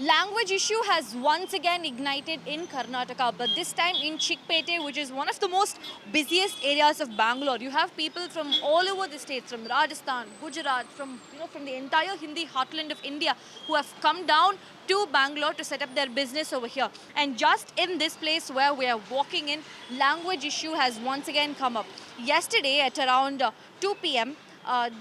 Language issue has once again ignited in Karnataka, but this time in Chikpete, which is one of the most busiest areas of Bangalore. You have people from all over the states, from Rajasthan, Gujarat, from the entire Hindi heartland of India, who have come down to Bangalore to set up their business over here. And just in this place where we are walking in, language issue has once again come up. Yesterday at around 2 p.m.,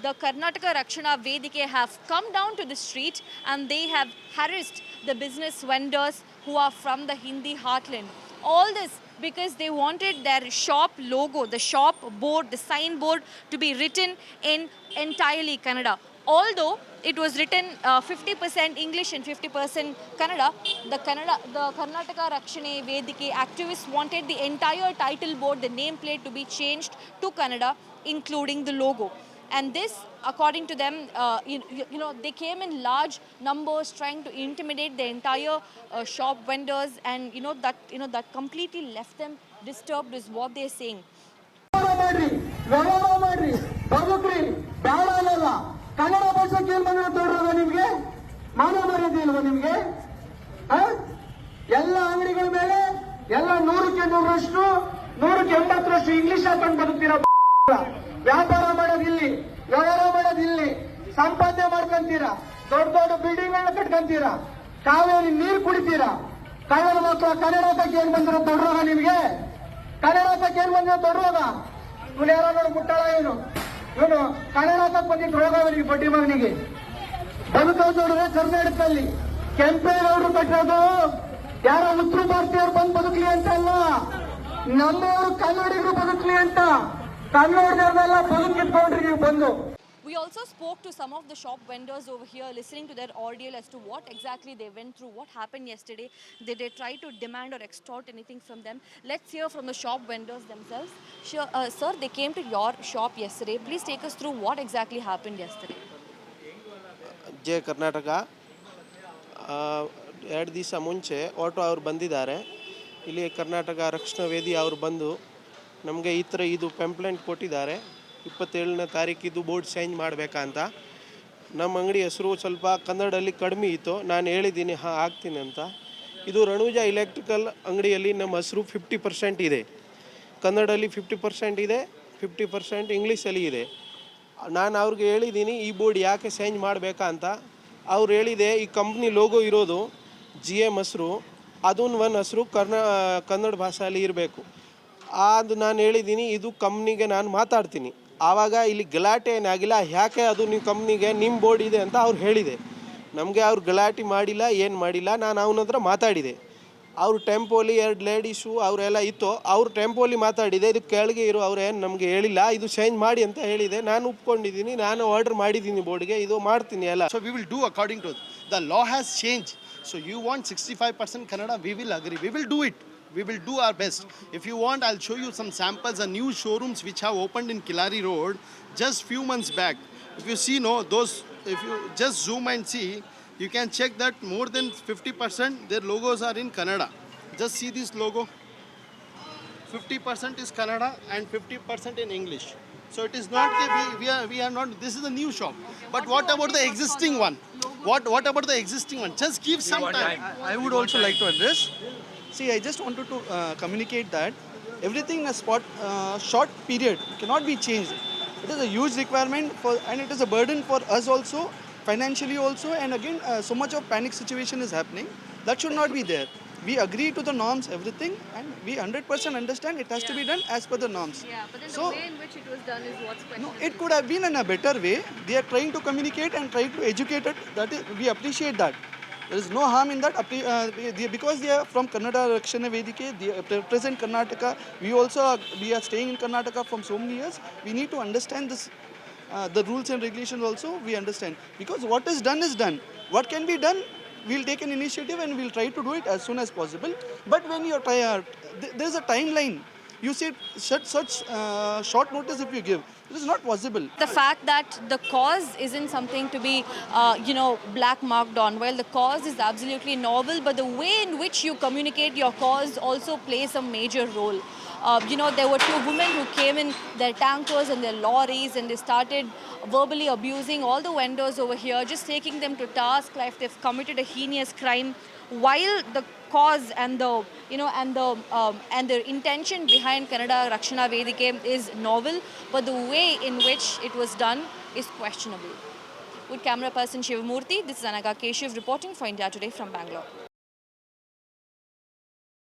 the Karnataka Rakshana Vedike have come down to the street and they have harassed the business vendors who are from the Hindi heartland. All this because they wanted their shop logo, the shop board, the signboard to be written in entirely Kannada. Although it was written 50% English and 50% Kannada, the Karnataka Rakshane Vedike activists wanted the entire title board, the nameplate to be changed to Kannada, including the logo. And this, according to them, they came in large numbers trying to intimidate the entire shop vendors, and that completely left them disturbed, is what they're saying. Kannada ಭಾಷೆ ಕೇಳ್ಬಂದ್ರೆ ತೋಡ್ರದ ನಿಮ್ಗೆ ಮಾನವ ಮರ್ಯಾದೆ ಇಲ್ವಾ ನಿಮ್ಗೆ? ಎಲ್ಲ ಅಂಗಡಿಗಳ ಮೇಲೆ ಎಲ್ಲ 100% ಇಂಗ್ಲಿಷ್ ಹಾಕೊಂಡು ಬದುಕ್ತೀರ. ವ್ಯಾಪಾರ ಮಾಡೋದಿಲ್ಲಿ, ವ್ಯವಹಾರ ಮಾಡೋದಿಲ್ಲಿ, ಸಂಪಾದನೆ ಮಾಡ್ಕೊಂತೀರಾ, ದೊಡ್ಡ ದೊಡ್ಡ ಬಿಲ್ಡಿಂಗ್ ಗಳನ್ನ ಕಟ್ಕೊಂತೀರಾ, ಕಾವೇರಿ ನೀರು ಕುಡಿತೀರಾ. ಕನ್ನಡ ಮಕ್ಕಳ ಕನ್ನಡ ತಕ್ಕ ಏನ್ ಬಂದಿರೋ ದೊಡ್ಡರೋಗ ನಿಮ್ಗೆ? ಕನ್ನಡ ತಕ್ಕ ಏನ್ ಬಂದಿರೋ ದೊಡ್ಡರೋಗ? ಇವನು ಯಾರೋ ನೋಡಿ ಮುಟ್ಟಾಳ, ಇವನು ಕನ್ನಡ ತಕ್ಕ ಬಂದಿದ್ದು ರೋಗ ಅವನಿಗೆ, ಬಡ್ಡಿ ಮಗನಿಗೆ. ಬದುಕೋದು ನೋಡಿದ್ರೆ ಕರ್ನಾಟಕದಲ್ಲಿ ಕೆಂಪೇಗೌಡರು ಕಟ್ಟೋದು ಯಾರೋ ಉತ್ತರ ಭಾರತೀಯರು ಬಂದು ಬದುಕಲಿ ಅಂತ ಅಲ್ಲ, ನಮ್ಮವರು ಕನ್ನಡಿಗರು ಬದುಕಲಿ ಅಂತ. We also spoke to some of the shop vendors over here, listening to their ordeal as to what exactly they went through, what happened yesterday. Did they try to demand or extort anything from them? Let's hear from the shop vendors themselves. Sure, sir, they came to your shop yesterday. Please take us through what exactly happened yesterday. J Karnataka 2 ದಿವಸ ಮುಂಚೆ auto ಅವರು ಬಂದಿದ್ದಾರೆ. ಇಲ್ಲಿ ಕರ್ನಾಟಕ ರಕ್ಷಣಾ ವೇದಿ ಅವರು ಬಂದು ನಮಗೆ ಈ ಥರ ಇದು ಕಂಪ್ಲೇಂಟ್ ಕೊಟ್ಟಿದ್ದಾರೆ, 27ನೇ ತಾರೀಕಿದು ಬೋರ್ಡ್ ಚೇಂಜ್ ಮಾಡಬೇಕಂತ. ನಮ್ಮ ಅಂಗಡಿ ಹೆಸರು ಸ್ವಲ್ಪ ಕನ್ನಡದಲ್ಲಿ ಕಡಿಮೆ ಇತ್ತು, ನಾನು ಹೇಳಿದ್ದೀನಿ ಆಗ್ತೀನಿ ಅಂತ. ಇದು ರಣುಜಾ ಎಲೆಕ್ಟ್ರಿಕಲ್ ಅಂಗಡಿಯಲ್ಲಿ ನಮ್ಮ ಹೆಸರು 50% ಇದೆ, ಕನ್ನಡದಲ್ಲಿ 50% ಇದೆ, 50% ಇಂಗ್ಲೀಷಲ್ಲಿ ಇದೆ. ನಾನು ಅವ್ರಿಗೆ ಹೇಳಿದ್ದೀನಿ ಈ ಬೋರ್ಡ್ ಯಾಕೆ ಚೇಂಜ್ ಮಾಡಬೇಕಂತ. ಅವ್ರು ಹೇಳಿದೆ ಈ ಕಂಪ್ನಿ ಲೋಗೋ ಇರೋದು GM ಹೆಸರು, ಅದೊಂದು ಒಂದು ಹೆಸರು ಕನ್ನಡ ಭಾಷೆಯಲ್ಲಿ ಇರಬೇಕು. ಅದು ನಾನು ಹೇಳಿದ್ದೀನಿ ಇದು ಕಂಪ್ನಿಗೆ ನಾನು ಮಾತಾಡ್ತೀನಿ. ಆವಾಗ ಇಲ್ಲಿ ಗಲಾಟೆ ಏನಾಗಿಲ್ಲ, ಯಾಕೆ ಅದು ನೀವು ಕಂಪ್ನಿಗೆ ನಿಮ್ಮ ಬೋರ್ಡ್ ಇದೆ ಅಂತ ಅವ್ರು ಹೇಳಿದೆ. ನಮಗೆ ಅವ್ರು ಗಲಾಟೆ ಮಾಡಿಲ್ಲ, ಏನು ಮಾಡಿಲ್ಲ. ನಾನು ಅವನ ಹತ್ರ ಮಾತಾಡಿದೆ. ಅವರು ಟೆಂಪೋಲಿ 2 ಲೇಡೀಸು ಅವರೆಲ್ಲ ಇತ್ತು, ಅವ್ರು ಟೆಂಪೋಲಿ ಮಾತಾಡಿದೆ. ಇದು ಕೆಳಗೆ ಇರೋ ಅವ್ರು ಏನು ನಮಗೆ ಹೇಳಿಲ್ಲ, ಇದು ಚೇಂಜ್ ಮಾಡಿ ಅಂತ ಹೇಳಿದೆ. ನಾನು ಒಪ್ಕೊಂಡಿದ್ದೀನಿ, ನಾನು ಆರ್ಡರ್ ಮಾಡಿದ್ದೀನಿ ಬೋರ್ಡ್ಗೆ, ಇದು ಮಾಡ್ತೀನಿ ಎಲ್ಲ. So we will do according to the law has changed. So you want 65% Kannada, we will agree, we will do it. We will do our best. If you want, I'll show you some samples and new showrooms which have opened in Kilari Road just few months back. If you see, if you just zoom and see, you can check that more than 50% their logos are in Kannada. Just see this logo. 50% is Kannada and 50% in English. So it is not we are not. This is a new shop. But what about the existing one? What about the existing one? Just give some time. I would also like to address. See, I just wanted to communicate that everything in a short period cannot be changed. It is a huge requirement and it is a burden for us also, financially also, and again so much of panic situation is happening. That should not be there. We agree to the norms, everything, and we 100% understand it has to be done as per the norms. Yeah, but then so, the way in which it was done is what's questionable. No, it could have been in a better way. They are trying to communicate and try to educate it. That is, we appreciate that. There is no harm in that because they are from Kannada Rakshana Vedike, they represent Karnataka. We are staying in Karnataka from so many years. We need to understand this, the rules and regulations also. We understand because what is done is done. What can be done, we'll take an initiative and we'll try to do it as soon as possible. But when you are there is a timeline. You see such short notice if you give. It is not possible. The fact that the cause isn't something to be, black marked on. Well, the cause is absolutely noble, but the way in which you communicate your cause also plays a major role. There were two women who came in their tankers and their lorries, and they started verbally abusing all the vendors over here, just taking them to task like they've committed a heinous crime. While the cause and the intention behind Kannada Rakshana Vedike is novel, but the way in which it was done is questionable. With camera person Shivamurthy, this is Anaga Keshav reporting for India Today from Bangalore.